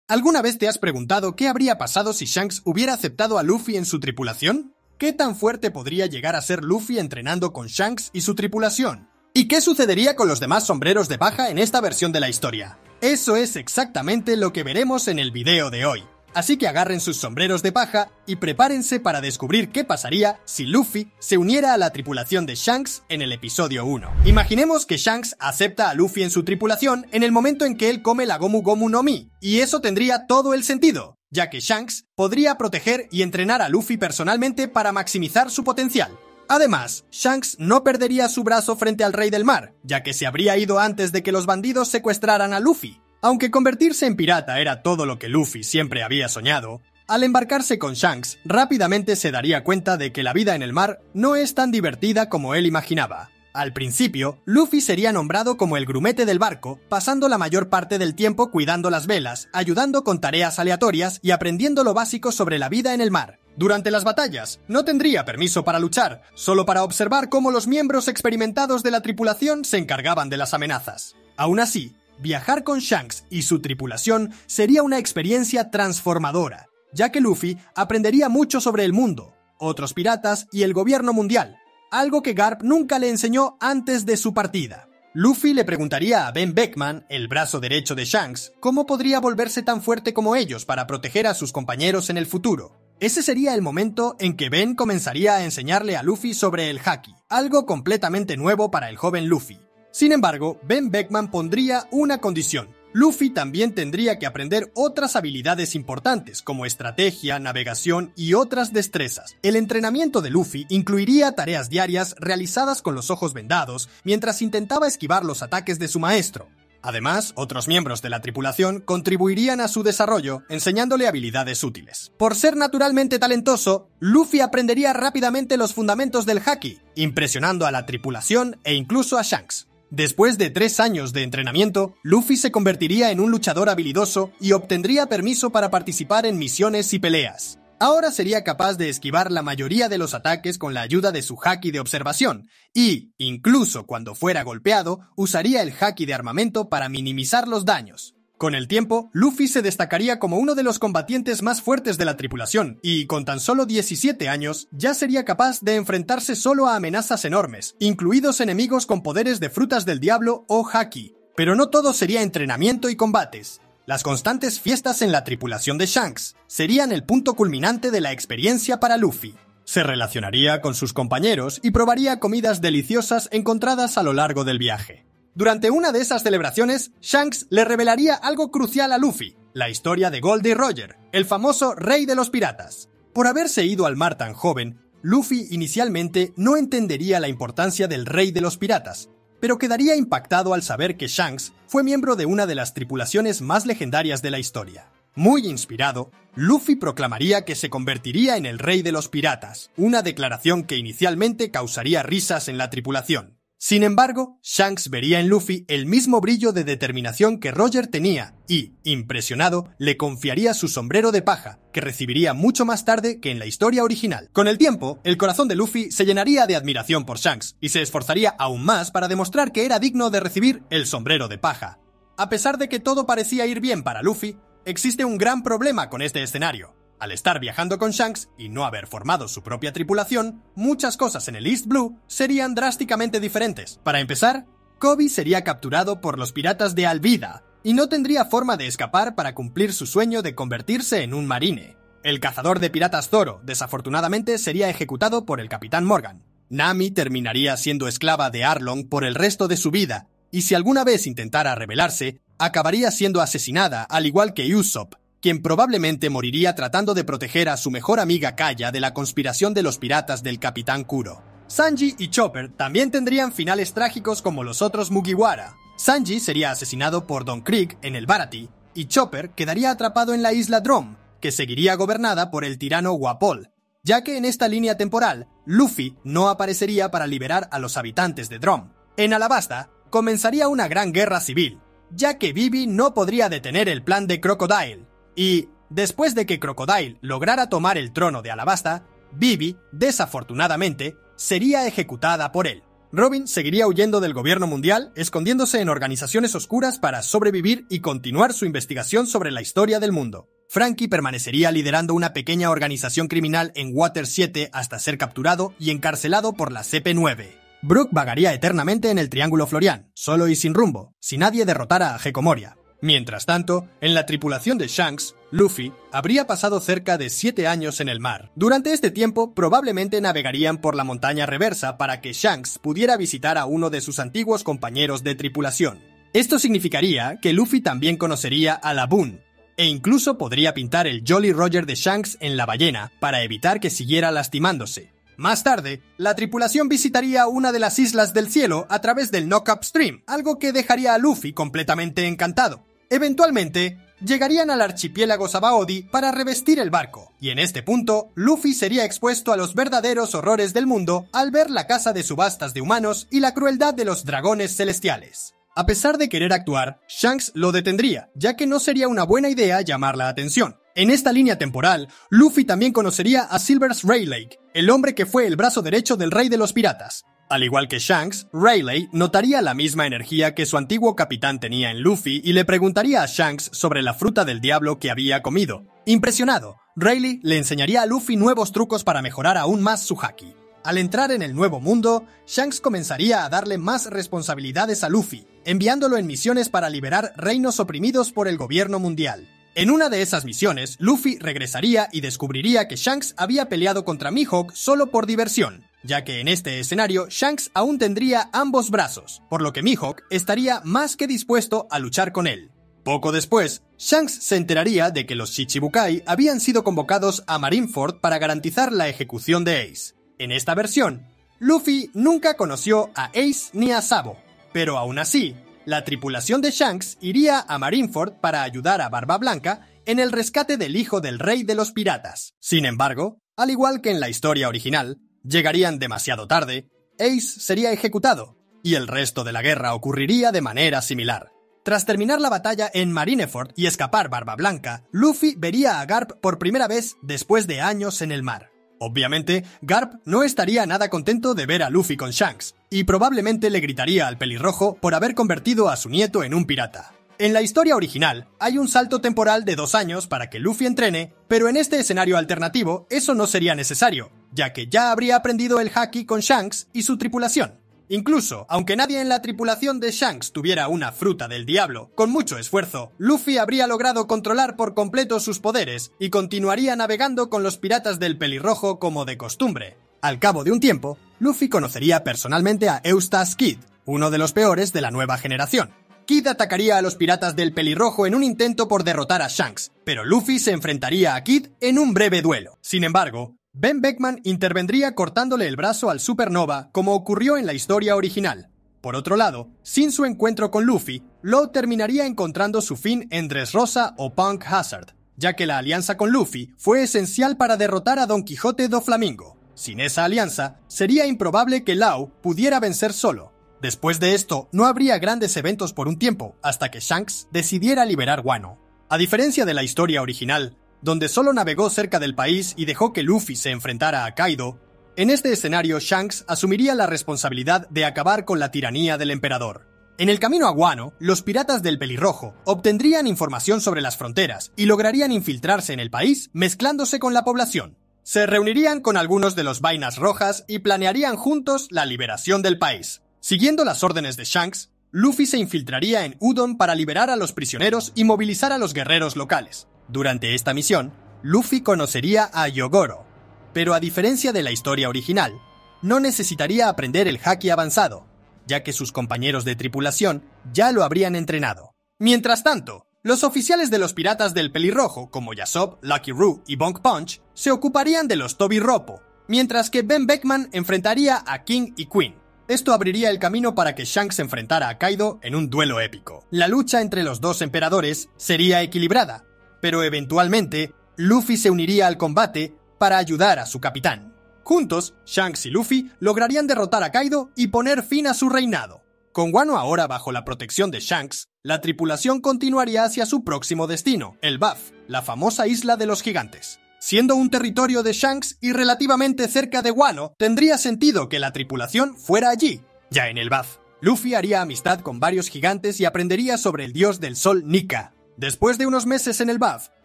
¿Alguna vez te has preguntado qué habría pasado si Shanks hubiera aceptado a Luffy en su tripulación? ¿Qué tan fuerte podría llegar a ser Luffy entrenando con Shanks y su tripulación? ¿Y qué sucedería con los demás sombreros de paja en esta versión de la historia? Eso es exactamente lo que veremos en el video de hoy. Así que agarren sus sombreros de paja y prepárense para descubrir qué pasaría si Luffy se uniera a la tripulación de Shanks en el episodio 1. Imaginemos que Shanks acepta a Luffy en su tripulación en el momento en que él come la Gomu Gomu no Mi, y eso tendría todo el sentido, ya que Shanks podría proteger y entrenar a Luffy personalmente para maximizar su potencial. Además, Shanks no perdería su brazo frente al Rey del Mar, ya que se habría ido antes de que los bandidos secuestraran a Luffy. Aunque convertirse en pirata era todo lo que Luffy siempre había soñado, al embarcarse con Shanks, rápidamente se daría cuenta de que la vida en el mar no es tan divertida como él imaginaba. Al principio, Luffy sería nombrado como el grumete del barco, pasando la mayor parte del tiempo cuidando las velas, ayudando con tareas aleatorias y aprendiendo lo básico sobre la vida en el mar. Durante las batallas, no tendría permiso para luchar, solo para observar cómo los miembros experimentados de la tripulación se encargaban de las amenazas. Aún así, viajar con Shanks y su tripulación sería una experiencia transformadora, ya que Luffy aprendería mucho sobre el mundo, otros piratas y el gobierno mundial, algo que Garp nunca le enseñó antes de su partida. Luffy le preguntaría a Ben Beckman, el brazo derecho de Shanks, cómo podría volverse tan fuerte como ellos para proteger a sus compañeros en el futuro. Ese sería el momento en que Ben comenzaría a enseñarle a Luffy sobre el Haki, algo completamente nuevo para el joven Luffy. Sin embargo, Ben Beckman pondría una condición. Luffy también tendría que aprender otras habilidades importantes, como estrategia, navegación y otras destrezas. El entrenamiento de Luffy incluiría tareas diarias realizadas con los ojos vendados, mientras intentaba esquivar los ataques de su maestro. Además, otros miembros de la tripulación contribuirían a su desarrollo, enseñándole habilidades útiles. Por ser naturalmente talentoso, Luffy aprendería rápidamente los fundamentos del Haki, impresionando a la tripulación e incluso a Shanks. Después de 3 años de entrenamiento, Luffy se convertiría en un luchador habilidoso y obtendría permiso para participar en misiones y peleas. Ahora sería capaz de esquivar la mayoría de los ataques con la ayuda de su Haki de observación y, incluso cuando fuera golpeado, usaría el Haki de armamento para minimizar los daños. Con el tiempo, Luffy se destacaría como uno de los combatientes más fuertes de la tripulación y, con tan solo 17 años, ya sería capaz de enfrentarse solo a amenazas enormes, incluidos enemigos con poderes de frutas del diablo o Haki. Pero no todo sería entrenamiento y combates. Las constantes fiestas en la tripulación de Shanks serían el punto culminante de la experiencia para Luffy. Se relacionaría con sus compañeros y probaría comidas deliciosas encontradas a lo largo del viaje. Durante una de esas celebraciones, Shanks le revelaría algo crucial a Luffy, la historia de Goldie Roger, el famoso rey de los piratas. Por haberse ido al mar tan joven, Luffy inicialmente no entendería la importancia del rey de los piratas, pero quedaría impactado al saber que Shanks fue miembro de una de las tripulaciones más legendarias de la historia. Muy inspirado, Luffy proclamaría que se convertiría en el rey de los piratas, una declaración que inicialmente causaría risas en la tripulación. Sin embargo, Shanks vería en Luffy el mismo brillo de determinación que Roger tenía y, impresionado, le confiaría su sombrero de paja, que recibiría mucho más tarde que en la historia original. Con el tiempo, el corazón de Luffy se llenaría de admiración por Shanks y se esforzaría aún más para demostrar que era digno de recibir el sombrero de paja. A pesar de que todo parecía ir bien para Luffy, existe un gran problema con este escenario. Al estar viajando con Shanks y no haber formado su propia tripulación, muchas cosas en el East Blue serían drásticamente diferentes. Para empezar, Koby sería capturado por los piratas de Alvida y no tendría forma de escapar para cumplir su sueño de convertirse en un marine. El cazador de piratas Zoro, desafortunadamente, sería ejecutado por el Capitán Morgan. Nami terminaría siendo esclava de Arlong por el resto de su vida, y si alguna vez intentara rebelarse, acabaría siendo asesinada, al igual que Usopp, quien probablemente moriría tratando de proteger a su mejor amiga Kaya de la conspiración de los piratas del Capitán Kuro. Sanji y Chopper también tendrían finales trágicos como los otros Mugiwara. Sanji sería asesinado por Don Krieg en el Baratie, y Chopper quedaría atrapado en la isla Drum, que seguiría gobernada por el tirano Wapol, ya que en esta línea temporal, Luffy no aparecería para liberar a los habitantes de Drum. En Alabasta, comenzaría una gran guerra civil, ya que Vivi no podría detener el plan de Crocodile. Y, después de que Crocodile lograra tomar el trono de Alabasta, Vivi, desafortunadamente, sería ejecutada por él. Robin seguiría huyendo del gobierno mundial, escondiéndose en organizaciones oscuras para sobrevivir y continuar su investigación sobre la historia del mundo. Frankie permanecería liderando una pequeña organización criminal en Water 7 hasta ser capturado y encarcelado por la CP9. Brook vagaría eternamente en el Triángulo Florian, solo y sin rumbo, si nadie derrotara a Gecko Moria. Mientras tanto, en la tripulación de Shanks, Luffy habría pasado cerca de 7 años en el mar. Durante este tiempo, probablemente navegarían por la montaña reversa para que Shanks pudiera visitar a uno de sus antiguos compañeros de tripulación. Esto significaría que Luffy también conocería a la Boone, e incluso podría pintar el Jolly Roger de Shanks en la ballena para evitar que siguiera lastimándose. Más tarde, la tripulación visitaría una de las islas del cielo a través del Knock-Up Stream, algo que dejaría a Luffy completamente encantado. Eventualmente, llegarían al archipiélago Sabaody para revestir el barco, y en este punto, Luffy sería expuesto a los verdaderos horrores del mundo al ver la casa de subastas de humanos y la crueldad de los dragones celestiales. A pesar de querer actuar, Shanks lo detendría, ya que no sería una buena idea llamar la atención. En esta línea temporal, Luffy también conocería a Silvers Rayleigh, el hombre que fue el brazo derecho del rey de los piratas. Al igual que Shanks, Rayleigh notaría la misma energía que su antiguo capitán tenía en Luffy y le preguntaría a Shanks sobre la fruta del diablo que había comido. Impresionado, Rayleigh le enseñaría a Luffy nuevos trucos para mejorar aún más su haki. Al entrar en el nuevo mundo, Shanks comenzaría a darle más responsabilidades a Luffy, enviándolo en misiones para liberar reinos oprimidos por el gobierno mundial. En una de esas misiones, Luffy regresaría y descubriría que Shanks había peleado contra Mihawk solo por diversión, ya que en este escenario Shanks aún tendría ambos brazos, por lo que Mihawk estaría más que dispuesto a luchar con él. Poco después, Shanks se enteraría de que los Shichibukai habían sido convocados a Marineford para garantizar la ejecución de Ace. En esta versión, Luffy nunca conoció a Ace ni a Sabo, pero aún así, la tripulación de Shanks iría a Marineford para ayudar a Barba Blanca en el rescate del hijo del rey de los piratas. Sin embargo, al igual que en la historia original, llegarían demasiado tarde, Ace sería ejecutado, y el resto de la guerra ocurriría de manera similar. Tras terminar la batalla en Marineford y escapar Barba Blanca, Luffy vería a Garp por primera vez después de años en el mar. Obviamente, Garp no estaría nada contento de ver a Luffy con Shanks, y probablemente le gritaría al pelirrojo por haber convertido a su nieto en un pirata. En la historia original, hay un salto temporal de 2 años para que Luffy entrene, pero en este escenario alternativo eso no sería necesario, ya que ya habría aprendido el haki con Shanks y su tripulación. Incluso, aunque nadie en la tripulación de Shanks tuviera una fruta del diablo, con mucho esfuerzo, Luffy habría logrado controlar por completo sus poderes y continuaría navegando con los piratas del pelirrojo como de costumbre. Al cabo de un tiempo, Luffy conocería personalmente a Eustace Kid, uno de los peores de la nueva generación. Kid atacaría a los piratas del pelirrojo en un intento por derrotar a Shanks, pero Luffy se enfrentaría a Kid en un breve duelo. Sin embargo, Ben Beckman intervendría cortándole el brazo al Supernova, como ocurrió en la historia original. Por otro lado, sin su encuentro con Luffy, Law terminaría encontrando su fin en Dressrosa o Punk Hazard, ya que la alianza con Luffy fue esencial para derrotar a Don Quijote do Flamingo. Sin esa alianza, sería improbable que Law pudiera vencer solo. Después de esto, no habría grandes eventos por un tiempo, hasta que Shanks decidiera liberar Wano. A diferencia de la historia original, donde solo navegó cerca del país y dejó que Luffy se enfrentara a Kaido, en este escenario Shanks asumiría la responsabilidad de acabar con la tiranía del emperador. En el camino a Wano, los piratas del pelirrojo obtendrían información sobre las fronteras y lograrían infiltrarse en el país mezclándose con la población. Se reunirían con algunos de los Vainas Rojas y planearían juntos la liberación del país. Siguiendo las órdenes de Shanks, Luffy se infiltraría en Udon para liberar a los prisioneros y movilizar a los guerreros locales. Durante esta misión, Luffy conocería a Yogoro, pero a diferencia de la historia original, no necesitaría aprender el haki avanzado, ya que sus compañeros de tripulación ya lo habrían entrenado. Mientras tanto, los oficiales de los piratas del pelirrojo, como Yasop, Lucky Roo y Bonk Punch, se ocuparían de los Toby Roppo, mientras que Ben Beckman enfrentaría a King y Queen. Esto abriría el camino para que Shanks se enfrentara a Kaido en un duelo épico. La lucha entre los dos emperadores sería equilibrada, pero eventualmente Luffy se uniría al combate para ayudar a su capitán. Juntos, Shanks y Luffy lograrían derrotar a Kaido y poner fin a su reinado. Con Wano ahora bajo la protección de Shanks, la tripulación continuaría hacia su próximo destino, el Buff, la famosa isla de los gigantes. Siendo un territorio de Shanks y relativamente cerca de Wano, tendría sentido que la tripulación fuera allí. Ya en el Bath, Luffy haría amistad con varios gigantes y aprendería sobre el dios del sol Nika. Después de unos meses en el Bath,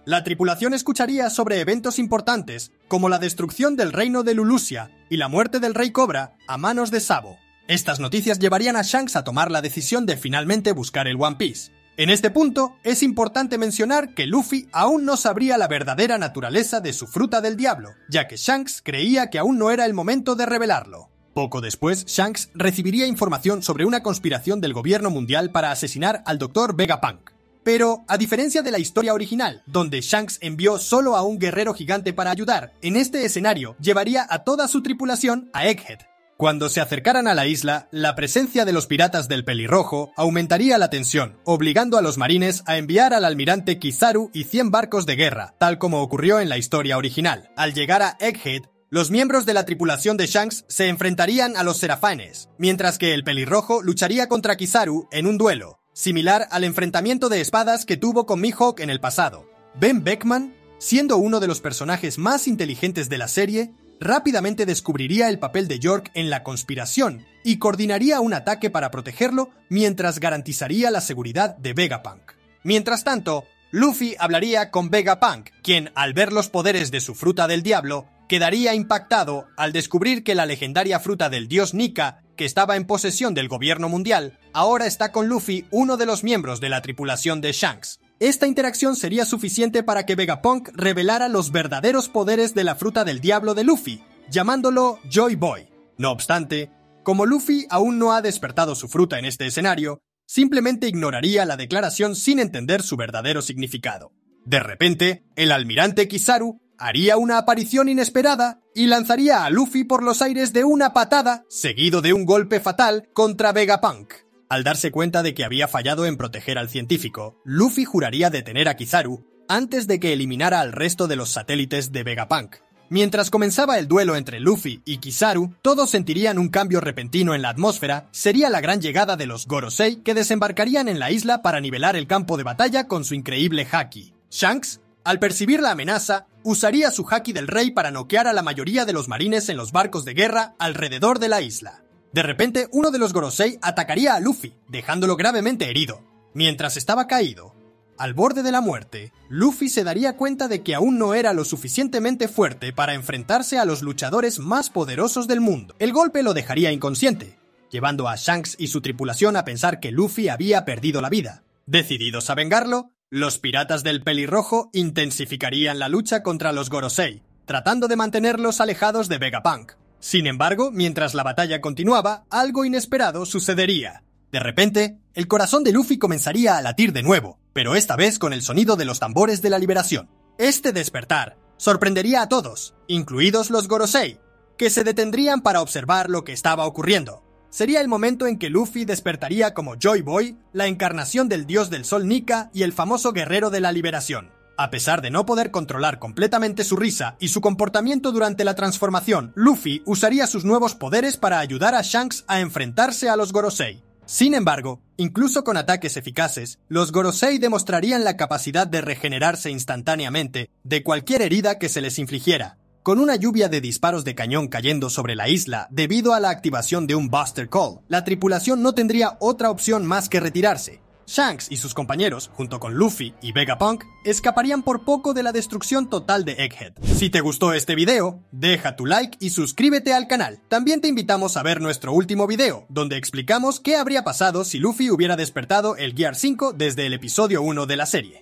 la tripulación escucharía sobre eventos importantes como la destrucción del reino de Lulusia y la muerte del rey Cobra a manos de Sabo. Estas noticias llevarían a Shanks a tomar la decisión de finalmente buscar el One Piece. En este punto, es importante mencionar que Luffy aún no sabría la verdadera naturaleza de su fruta del diablo, ya que Shanks creía que aún no era el momento de revelarlo. Poco después, Shanks recibiría información sobre una conspiración del gobierno mundial para asesinar al Dr. Vegapunk. Pero, a diferencia de la historia original, donde Shanks envió solo a un guerrero gigante para ayudar, en este escenario llevaría a toda su tripulación a Egghead. Cuando se acercaran a la isla, la presencia de los piratas del Pelirrojo aumentaría la tensión, obligando a los marines a enviar al almirante Kizaru y 100 barcos de guerra, tal como ocurrió en la historia original. Al llegar a Egghead, los miembros de la tripulación de Shanks se enfrentarían a los Serafanes, mientras que el Pelirrojo lucharía contra Kizaru en un duelo, similar al enfrentamiento de espadas que tuvo con Mihawk en el pasado. Ben Beckman, siendo uno de los personajes más inteligentes de la serie, rápidamente descubriría el papel de York en la conspiración y coordinaría un ataque para protegerlo mientras garantizaría la seguridad de Vegapunk. Mientras tanto, Luffy hablaría con Vegapunk, quien, al ver los poderes de su fruta del diablo, quedaría impactado al descubrir que la legendaria fruta del dios Nika, que estaba en posesión del gobierno mundial, ahora está con Luffy, uno de los miembros de la tripulación de Shanks. Esta interacción sería suficiente para que Vegapunk revelara los verdaderos poderes de la fruta del diablo de Luffy, llamándolo Joy Boy. No obstante, como Luffy aún no ha despertado su fruta en este escenario, simplemente ignoraría la declaración sin entender su verdadero significado. De repente, el almirante Kizaru haría una aparición inesperada y lanzaría a Luffy por los aires de una patada, seguido de un golpe fatal contra Vegapunk. Al darse cuenta de que había fallado en proteger al científico, Luffy juraría detener a Kizaru antes de que eliminara al resto de los satélites de Vegapunk. Mientras comenzaba el duelo entre Luffy y Kizaru, todos sentirían un cambio repentino en la atmósfera. Sería la gran llegada de los Gorosei, que desembarcarían en la isla para nivelar el campo de batalla con su increíble haki. Shanks, al percibir la amenaza, usaría su haki del rey para noquear a la mayoría de los marines en los barcos de guerra alrededor de la isla. De repente, uno de los Gorosei atacaría a Luffy, dejándolo gravemente herido. Mientras estaba caído, al borde de la muerte, Luffy se daría cuenta de que aún no era lo suficientemente fuerte para enfrentarse a los luchadores más poderosos del mundo. El golpe lo dejaría inconsciente, llevando a Shanks y su tripulación a pensar que Luffy había perdido la vida. Decididos a vengarlo, los piratas del Pelirrojo intensificarían la lucha contra los Gorosei, tratando de mantenerlos alejados de Vegapunk. Sin embargo, mientras la batalla continuaba, algo inesperado sucedería. De repente, el corazón de Luffy comenzaría a latir de nuevo, pero esta vez con el sonido de los tambores de la liberación. Este despertar sorprendería a todos, incluidos los Gorosei, que se detendrían para observar lo que estaba ocurriendo. Sería el momento en que Luffy despertaría como Joy Boy, la encarnación del dios del sol Nika y el famoso guerrero de la liberación. A pesar de no poder controlar completamente su risa y su comportamiento durante la transformación, Luffy usaría sus nuevos poderes para ayudar a Shanks a enfrentarse a los Gorosei. Sin embargo, incluso con ataques eficaces, los Gorosei demostrarían la capacidad de regenerarse instantáneamente de cualquier herida que se les infligiera. Con una lluvia de disparos de cañón cayendo sobre la isla debido a la activación de un Buster Call, la tripulación no tendría otra opción más que retirarse. Shanks y sus compañeros, junto con Luffy y Vegapunk, escaparían por poco de la destrucción total de Egghead. Si te gustó este video, deja tu like y suscríbete al canal. También te invitamos a ver nuestro último video, donde explicamos qué habría pasado si Luffy hubiera despertado el Gear 5 desde el episodio 1 de la serie.